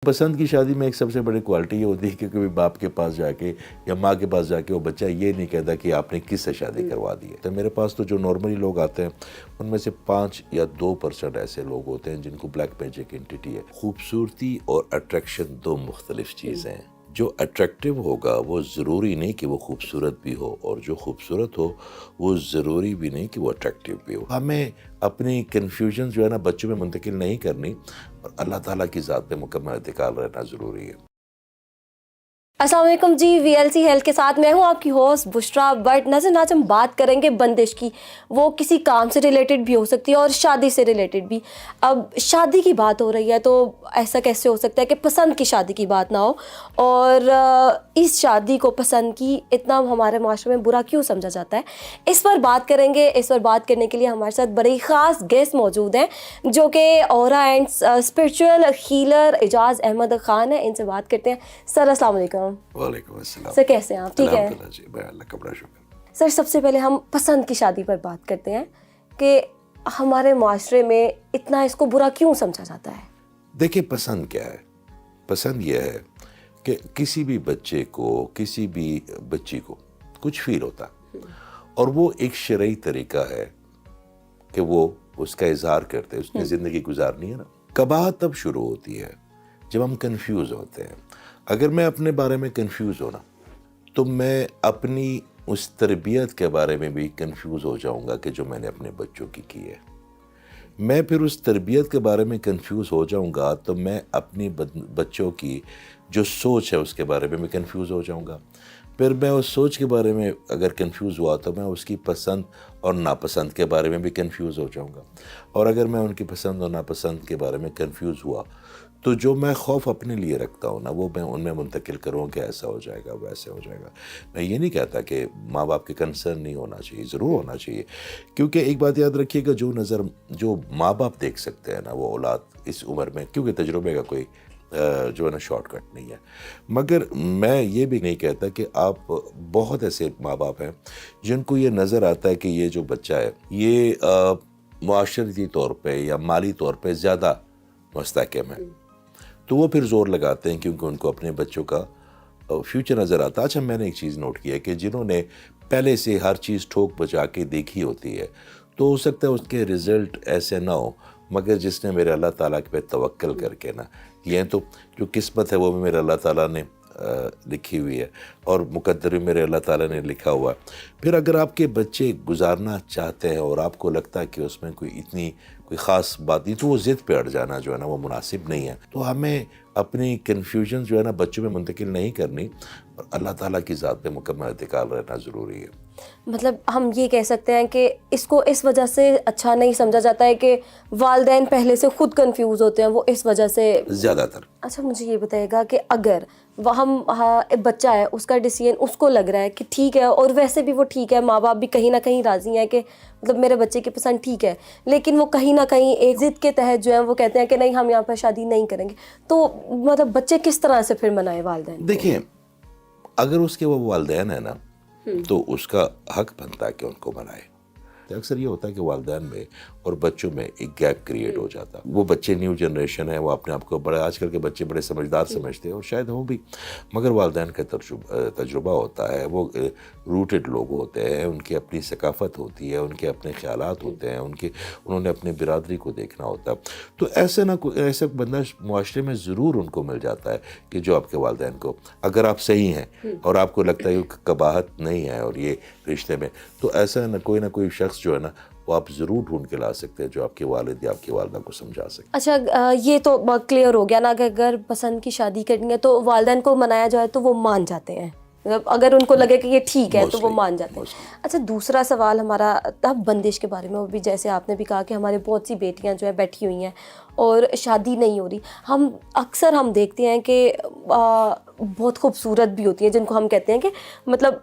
پسند کی شادی میں ایک سب سے بڑی کوالٹی یہ ہوتی ہے کہ کبھی باپ کے پاس جا کے یا ماں کے پاس جا کے وہ بچہ یہ نہیں کہتا کہ آپ نے کس سے شادی کروا دی ہے. تو میرے پاس تو جو نارملی لوگ آتے ہیں ان میں سے 5 یا 2% ایسے لوگ ہوتے ہیں جن کو بلیک میجک انٹیٹی ہے. خوبصورتی اور اٹریکشن 2 مختلف چیزیں ہیں. جو اٹریکٹیو ہوگا وہ ضروری نہیں کہ وہ خوبصورت بھی ہو، اور جو خوبصورت ہو وہ ضروری بھی نہیں کہ وہ اٹریکٹیو بھی ہو. ہمیں اپنی کنفیوژن جو ہے نا بچوں میں منتقل نہیں کرنی، اور اللہ تعالیٰ کی ذات پہ مکمل اعتقاد رہنا ضروری ہے. السلام علیکم جی، وی ایل سی ہیلتھ کے ساتھ میں ہوں آپ کی ہوسٹ بشرا بٹ. ناظرین آج ہم بات کریں گے بندش کی. وہ کسی کام سے ریلیٹڈ بھی ہو سکتی ہے اور شادی سے ریلیٹڈ بھی. اب شادی کی بات ہو رہی ہے تو ایسا کیسے ہو سکتا ہے کہ پسند کی شادی کی بات نہ ہو، اور اس شادی کو پسند کی اتنا ہمارے معاشرے میں برا کیوں سمجھا جاتا ہے، اس پر بات کریں گے. اس پر بات کرنے کے لیے ہمارے ساتھ بڑے خاص گیسٹ موجود ہیں جو کہ اورا اینڈ اسپرچول ہیلر اعجاز احمد خان ہیں. ان سے بات کرتے ہیں. سر السلام علیکم. وعلیکم السلام. سر کیسے ہیں آپ؟ ٹھیک ہے الحمدللہ جی، میں اللہ کا بڑا شکر. سر سب سے پہلے ہم پسند کی شادی پر بات کرتے ہیں کہ ہمارے معاشرے میں اتنا اس کو برا کیوں سمجھا جاتا ہے؟ دیکھیں پسند کیا ہے؟ پسند یہ ہے کہ کسی بھی بچے کو، کسی بھی بچی کو کچھ فیل ہوتا ہے، اور وہ ایک شرعی طریقہ ہے کہ وہ اس کا اظہار کرتے ہیں. اس نے زندگی گزارنی ہے نا. قباحت تب شروع ہوتی ہے جب ہم کنفیوز ہوتے ہیں. اگر میں اپنے بارے میں کنفیوز ہونا تو میں اپنی اس تربیت کے بارے میں بھی کنفیوز ہو جاؤں گا کہ جو میں نے اپنے بچوں کی ہے. میں پھر اس تربیت کے بارے میں کنفیوز ہو جاؤں گا تو میں اپنی بچوں کی جو سوچ ہے اس کے بارے میں بھی کنفیوز ہو جاؤں گا. پھر میں اس سوچ کے بارے میں اگر کنفیوز ہوا تو میں اس کی پسند اور ناپسند کے بارے میں بھی کنفیوز ہو جاؤں گا. اور اگر میں ان کی پسند اور ناپسند کے بارے میں کنفیوز ہوا تو جو میں خوف اپنے لیے رکھتا ہوں نا وہ میں ان میں منتقل کروں کہ ایسا ہو جائے گا، ویسے ہو جائے گا. میں یہ نہیں کہتا کہ ماں باپ کے کنسرن نہیں ہونا چاہیے، ضرور ہونا چاہیے. کیونکہ ایک بات یاد رکھیے گا، جو ماں باپ دیکھ سکتے ہیں نا وہ اولاد اس عمر میں، کیونکہ تجربے کا کوئی جو ہے نا شارٹ کٹ نہیں ہے. مگر میں یہ بھی نہیں کہتا کہ آپ، بہت ایسے ماں باپ ہیں جن کو یہ نظر آتا ہے کہ یہ جو بچہ ہے یہ معاشرتی طور پہ یا مالی طور پہ زیادہ مستحکم ہے، تو وہ پھر زور لگاتے ہیں کیونکہ ان کو اپنے بچوں کا فیوچر نظر آتا ہے. اچھا، میں نے ایک چیز نوٹ کیا ہے کہ جنہوں نے پہلے سے ہر چیز ٹھوک بچا کے دیکھی ہوتی ہے تو ہو سکتا ہے اس کے رزلٹ ایسے نہ ہو، مگر جس نے میرے اللہ تعالیٰ پہ توکل کر کے نا، یہ تو جو قسمت ہے وہ بھی میرے اللہ تعالیٰ نے لکھی ہوئی ہے، اور مقدر بھی میرے اللہ تعالیٰ نے لکھا ہوا ہے. پھر اگر آپ کے بچے گزارنا چاہتے ہیں اور آپ کو لگتا ہے کہ اس میں کوئی خاص بات نہیں، تو وہ ضد پہ اڑ جانا جو ہے نا وہ مناسب نہیں ہے. تو ہمیں اپنی کنفیوژن جو ہے نا بچوں میں منتقل نہیں کرنی، اور اللہ تعالیٰ کی ذات پہ مکمل اعتقاد رہنا ضروری ہے. مطلب ہم یہ کہہ سکتے ہیں کہ اس کو اس وجہ سے اچھا نہیں سمجھا جاتا ہے کہ والدین پہلے سے خود کنفیوز ہوتے ہیں، وہ اس وجہ سے زیادہ تر. اچھا مجھے یہ بتائیے گا کہ اگر بچہ ہے، اس کا ڈیسیژن اس کو لگ رہا ہے کہ ٹھیک ہے، اور ویسے بھی وہ ٹھیک ہے، ماں باپ بھی کہیں نہ کہیں راضی ہیں کہ مطلب میرے بچے کی پسند ٹھیک ہے، لیکن وہ کہیں نہ کہیں ایک ضد کے تحت جو ہے وہ کہتے ہیں کہ نہیں ہم یہاں پر شادی نہیں کریں گے، تو مطلب بچے کس طرح سے پھر منائے والدین؟ دیکھیں، اگر اس کے وہ والدین ہیں نا تو اس کا حق بنتا ہے کہ ان کو منائے. اکثر یہ ہوتا ہے کہ والدین میں اور بچوں میں ایک گیپ کریٹ ہو جاتا ہے. وہ بچے نیو جنریشن ہیں، وہ اپنے آپ کو بڑے، آج کل کے بچے بڑے سمجھدار سمجھتے ہیں، اور شاید ہوں بھی، مگر والدین کا تجربہ ہوتا ہے، وہ روٹڈ لوگ ہوتے ہیں، ان کی اپنی ثقافت ہوتی ہے، ان کے اپنے خیالات ہوتے ہیں، انہوں نے اپنے برادری کو دیکھنا ہوتا ہے. تو ایسا بندہ معاشرے میں ضرور ان کو مل جاتا ہے کہ جو آپ کے والدین کو، اگر آپ صحیح ہیں اور آپ کو لگتا ہے کہ قباحت نہیں ہے اور یہ رشتے میں، تو ایسا نہ کوئی شخص جو ہے نا وہ آپ ضرور ڈھونڈ کے لا سکتے ہیں جو آپ کے والد یا آپ کی والدہ کو سمجھا سکتے. اچھا یہ تو کلیئر ہو گیا نا کہ اگر پسند کی شادی کرنی ہے تو والدین کو منایا جائے تو وہ مان جاتے ہیں، اگر ان کو لگے کہ یہ ٹھیک ہے تو وہ مان جاتے ہیں. اچھا دوسرا سوال ہمارا تب بندش کے بارے میں، وہ بھی جیسے آپ نے بھی کہا کہ ہمارے بہت سی بیٹیاں جو ہے بیٹھی ہوئی ہیں اور شادی نہیں ہو رہی. ہم دیکھتے ہیں کہ بہت خوبصورت بھی ہوتی ہیں جن کو ہم کہتے ہیں کہ مطلب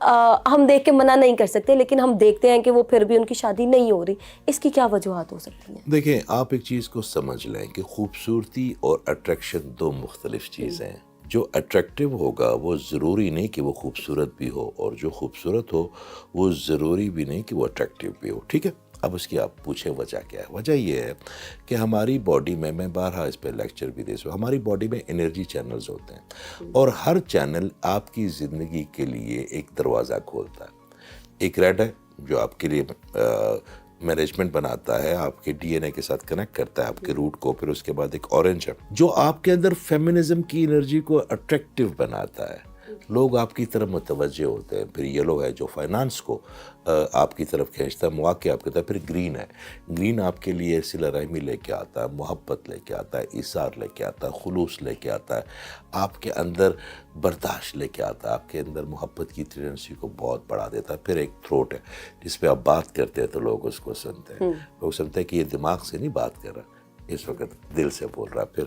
ہم دیکھ کے منع نہیں کر سکتے، لیکن ہم دیکھتے ہیں کہ وہ پھر بھی ان کی شادی نہیں ہو رہی. اس کی کیا وجوہات ہو سکتی ہیں؟ دیکھیں، آپ ایک چیز کو سمجھ لیں کہ خوبصورتی اور اٹریکشن 2 مختلف چیزیں ہیں. جو اٹریکٹیو ہوگا وہ ضروری نہیں کہ وہ خوبصورت بھی ہو، اور جو خوبصورت ہو وہ ضروری بھی نہیں کہ وہ اٹریکٹیو بھی ہو. ٹھیک ہے، اب اس کی آپ پوچھیں وجہ کیا ہے؟ وجہ یہ ہے کہ ہماری باڈی میں بارہا اس پہ لیکچر بھی دے سکتا، ہماری باڈی میں انرجی چینلز ہوتے ہیں، اور ہر چینل آپ کی زندگی کے لیے ایک دروازہ کھولتا ہے۔ ایک ریڈ ہے جو آپ کے لیے مینجمنٹ بناتا ہے، آپ کے ڈی این اے کے ساتھ کنیکٹ کرتا ہے آپ کے روٹ کو، پھر اس کے بعد ایک اورنج ہے جو آپ کے اندر فیمنزم کی انرجی کو اٹریکٹیو بناتا ہے، لوگ آپ کی طرف متوجہ ہوتے ہیں۔ پھر یلو ہے جو فائنانس کو آپ کی طرف کھینچتا ہے، مواقع آپ کے طرف۔ پھر گرین ہے، گرین آپ کے لیے صلہ رحمی لے کے آتا ہے، محبت لے کے آتا ہے، ایثار لے کے آتا ہے، خلوص لے کے آتا ہے، آپ کے اندر برداشت لے کے آتا ہے، آپ کے اندر محبت کی ٹینڈنسی کو بہت بڑھا دیتا ہے۔ پھر ایک تھروٹ ہے جس پہ آپ بات کرتے ہیں تو لوگ اس کو سنتے ہیں، لوگ سنتے ہیں کہ یہ دماغ سے نہیں بات کر رہا، اس وقت دل سے بول رہا۔ پھر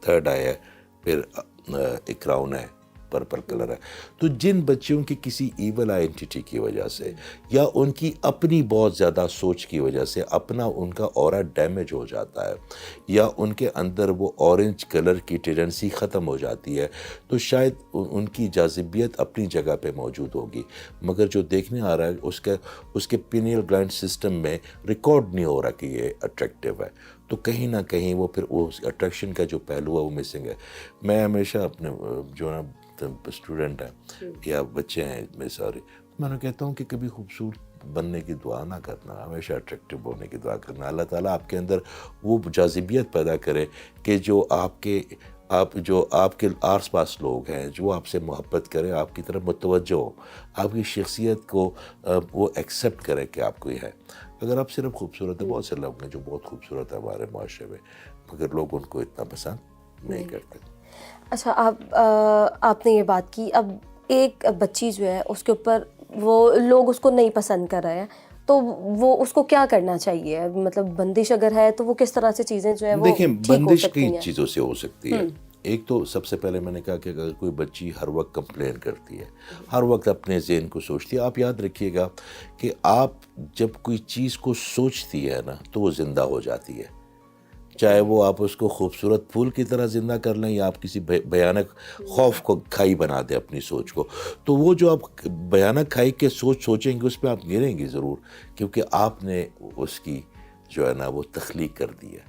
تھرڈ آئی ہے، پھر ایک کراؤن ہے، پرپل کلر ہے۔ تو جن بچوں کی کسی ایول آئیڈینٹی کی وجہ سے یا ان کی اپنی بہت زیادہ سوچ کی وجہ سے اپنا ان کا اورا ڈیمیج ہو جاتا ہے، یا ان کے اندر وہ اورنج کلر کی ٹینڈنسی ختم ہو جاتی ہے، تو شاید ان کی جاذبیت اپنی جگہ پہ موجود ہوگی، مگر جو دیکھنے آ رہا ہے اس کے پینیل گلینڈ سسٹم میں ریکارڈ نہیں ہو رہا کہ یہ اٹریکٹیو ہے، تو کہیں نہ کہیں وہ پھر اس اٹریکشن کا جو پہلو ہے وہ مسنگ ہے۔ میں ہمیشہ اپنے جو نا اسٹوڈنٹ ہیں یا بچے ہیں میں سارے، میں کہتا ہوں کہ کبھی خوبصورت بننے کی دعا نہ کرنا، ہمیشہ اٹریکٹیو ہونے کی دعا کرنا۔ اللہ تعالیٰ آپ کے اندر وہ جاذبیت پیدا کرے کہ جو آپ کے آس پاس لوگ ہیں جو آپ سے محبت کریں، آپ کی طرف متوجہ ہو، آپ کی شخصیت کو وہ ایکسیپٹ کرے کہ آپ کو یہ ہے۔ اگر آپ صرف خوبصورت ہے، بہت سے لوگ ہیں جو بہت خوبصورت ہے ہمارے معاشرے میں، مگر لوگ ان کو اتنا پسند نہیں کرتے۔ اچھا، آپ نے یہ بات کی، اب ایک بچی جو ہے اس کے اوپر وہ لوگ اس کو نہیں پسند کر رہے ہیں، تو وہ اس کو کیا کرنا چاہیے؟ مطلب بندش اگر ہے تو وہ کس طرح سے چیزیں جو ہے وہ دیکھیں، ٹھیک ہو بندش سکتی کئی ہیں؟ چیزوں سے ہو سکتی ہے۔ ایک تو سب سے پہلے میں نے کہا کہ اگر کوئی بچی ہر وقت کمپلین کرتی ہے، ہر وقت اپنے ذہن کو سوچتی ہے، آپ یاد رکھیے گا کہ آپ جب کوئی چیز کو سوچتی ہے نا تو وہ زندہ ہو جاتی ہے، چاہے وہ آپ اس کو خوبصورت پھول کی طرح زندہ کر لیں یا آپ کسی بھیانک خوف کو کھائی بنا دیں اپنی سوچ کو، تو وہ جو آپ بھیانک کھائی کے سوچیں گے اس پہ آپ گریں گے ضرور، کیونکہ آپ نے اس کی جو ہے نا وہ تخلیق کر دی ہے۔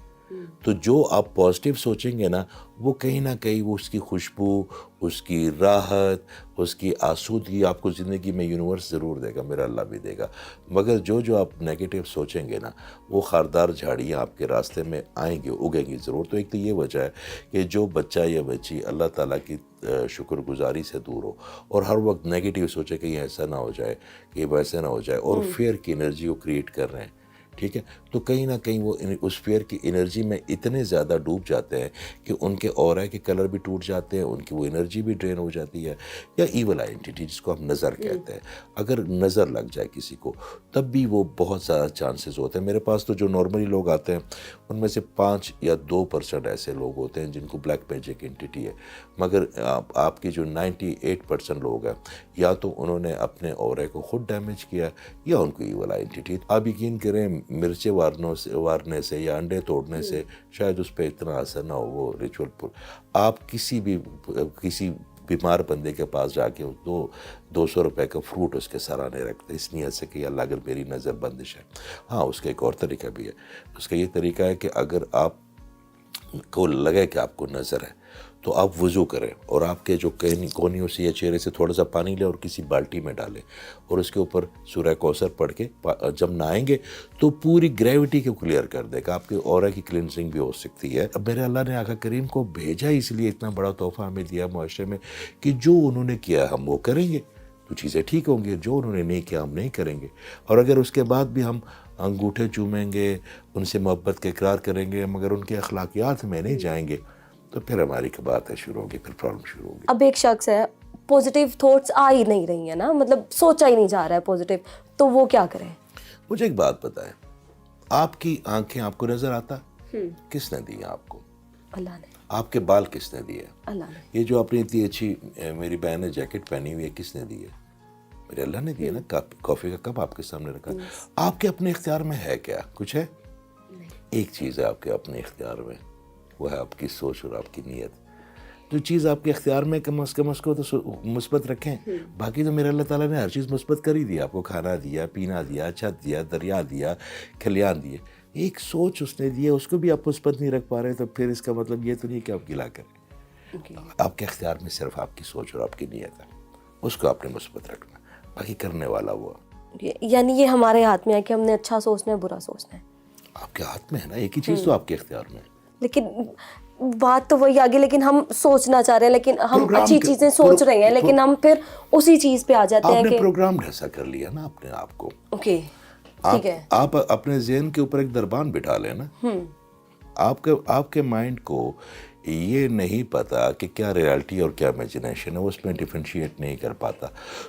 تو جو آپ پازیٹیو سوچیں گے نا، وہ کہیں نہ کہیں وہ اس کی خوشبو، اس کی راحت، اس کی آسودگی آپ کو زندگی میں یونیورس ضرور دے گا، میرا اللہ بھی دے گا۔ مگر جو آپ نیگیٹو سوچیں گے نا، وہ خاردار جھاڑیاں آپ کے راستے میں آئیں گے، اگیں گی ضرور۔ تو ایک تو یہ وجہ ہے کہ جو بچہ یا بچی اللہ تعالیٰ کی شکر گزاری سے دور ہو اور ہر وقت نیگیٹو سوچے کہ یہ ایسا نہ ہو جائے، کہ ویسے نہ ہو جائے، اور فیئر کی انرجی کو کریٹ کر رہے ہیں، ٹھیک ہے، تو کہیں نہ کہیں وہ اس فیئر کی انرجی میں اتنے زیادہ ڈوب جاتے ہیں کہ ان کے اورا کے کلر بھی ٹوٹ جاتے ہیں، ان کی وہ انرجی بھی ڈرین ہو جاتی ہے۔ یا ایول آئیڈینٹی جس کو ہم نظر کہتے ہیں، اگر نظر لگ جائے کسی کو تب بھی وہ بہت زیادہ چانسز ہوتے ہیں۔ میرے پاس تو جو نارملی لوگ آتے ہیں ان میں سے 5 یا 2% ایسے لوگ ہوتے ہیں جن کو بلیک میجک انٹیٹی ہے، مگر آپ کی جو 98% لوگ ہیں یا تو انہوں نے اپنے اورے کو خود ڈیمیج کیا یا ان کو ایول آئیڈینٹی۔ آپ یقین کریں، مرچیں وارنے سے یا انڈے توڑنے سے شاید اس پہ اتنا اثر نہ ہو، وہ ریچول پر آپ کسی بیمار بندے کے پاس جا کے 200 روپے کا فروٹ اس کے سرانے رکھتے اس نیت سے کہ اللہ اگر میری نظر بندش ہے۔ ہاں، اس کا ایک اور طریقہ بھی ہے، اس کا یہ طریقہ ہے کہ اگر آپ کو لگے کہ آپ کو نظر ہے تو آپ وضو کریں اور آپ کے جو کونیوں سے یا چہرے سے تھوڑا سا پانی لیں اور کسی بالٹی میں ڈالیں اور اس کے اوپر سورہ کوثر پڑھ کے جب نہائیں گے تو پوری گریوٹی کو کلیئر کر دے گا، آپ کے اورا کی کلینزنگ بھی ہو سکتی ہے۔ اب میرے اللہ نے آقا کریم کو بھیجا اس لیے اتنا بڑا تحفہ ہمیں دیا معاشرے میں کہ جو انہوں نے کیا ہم وہ کریں گے تو چیزیں ٹھیک ہوں گی، جو انہوں نے نہیں کیا ہم نہیں کریں گے۔ اور اگر اس کے بعد بھی ہم انگوٹھے چومیں گے، ان سے محبت کا اقرار کریں گے، مگر ان کے اخلاقیات میں نہیں جائیں گے تو پھر ہماری باتیں شروع ہوگی، پھر پرابلم شروع ہوگی۔ اب ایک شخص ہے، پازیٹیو تھاٹس آ ہی نہیں رہی ہیں نا، مطلب سوچا ہی نہیں جا رہا ہے پازیٹیو، تو وہ کیا کریں؟ مجھے ایک بات بتائیں، آپ کی آنکھیں آپ کو نظر آتا کس نے دی ہیں آپ کو؟ اللہ نے۔ آپ کے بال کس نے دیے؟ اللہ نے۔ یہ جو اپنی اتنی اچھی میری بہن نے جیکٹ پہنی ہوئی ہے کس نے دی ہے؟ میرے اللہ نے دیا نا۔ کافی کا کپ آپ کے سامنے رکھا، آپ کے اپنے اختیار میں ہے کیا؟ کچھ ہے؟ ایک چیز ہے آپ کے اپنے اختیار میں، وہ ہے آپ کی سوچ اور آپ کی نیت۔ جو چیز آپ کے اختیار میں کم از کم اس کو تو مثبت رکھیں. باقی تو میرے اللہ تعالیٰ نے ہر چیز مثبت کر ہی دیا. آپ کو کھانا دیا، پینا دیا، چھت دیا، دریا دیا، کھلیان دیے. ایک سوچ اس نے دی ہے، اس کو بھی آپ مثبت نہیں رکھ پا رہے، تو پھر اس کا مطلب یہ تو نہیں کہ آپ گلا کریں. آپ کے اختیار میں صرف آپ کی سوچ اور آپ کی نیت ہے، اس کو آپ نے مثبت رکھنا. باقی کرنے والا وہ. یعنی یہ ہمارے ہاتھ میں ہے کہ ہم نے اچھا سوچنا ہے برا سوچنا ہے. آپ کے ہاتھ میں ہے نا، ایک ہی چیز تو آپ کے اختیار میں ہے. لیکن بات تو وہی آگے، لیکن ہم سوچنا چاہ رہے ہیں، لیکن ہم اچھی چیزیں سوچ رہے ہیں، لیکن ہم پھر اسی چیز پہ آ جاتے ہیں آپ کہ نے پروگرام ڈھیسا کر لیا نا اپنے آپ کو. اوکے ٹھیک ہے. آپ اپنے ذہن کے اوپر ایک دربان بٹھا لیں نا. آپ کے مائنڈ کو یہ نہیں پتا کہ کیا ریالٹی اور کیا امیجنیشن ہے، اس میں ڈیفرینشیٹ نہیں کر پاتا.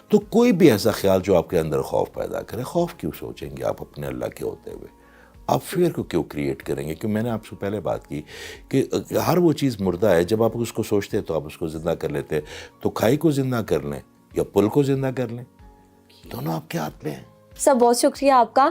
تو کوئی بھی ایسا خیال جو آپ کے اندر خوف پیدا کرے، خوف کیوں سوچیں گے آپ اپنے اللہ کے ہوتے ہوئے؟ آپ فیئر کو کیوں کریٹ کریں گے؟ کیوں میں نے آپ سے پہلے بات کی کہ ہر وہ چیز مردہ ہے. جب آپ اس کو سوچتے ہیں تو آپ اس کو زندہ کر لیتے ہیں. تو کھائی کو زندہ کر لیں یا پل کو زندہ کر لیں، دونوں آپ کے ہاتھ میں ہیں. سر بہت شکریہ آپ کا.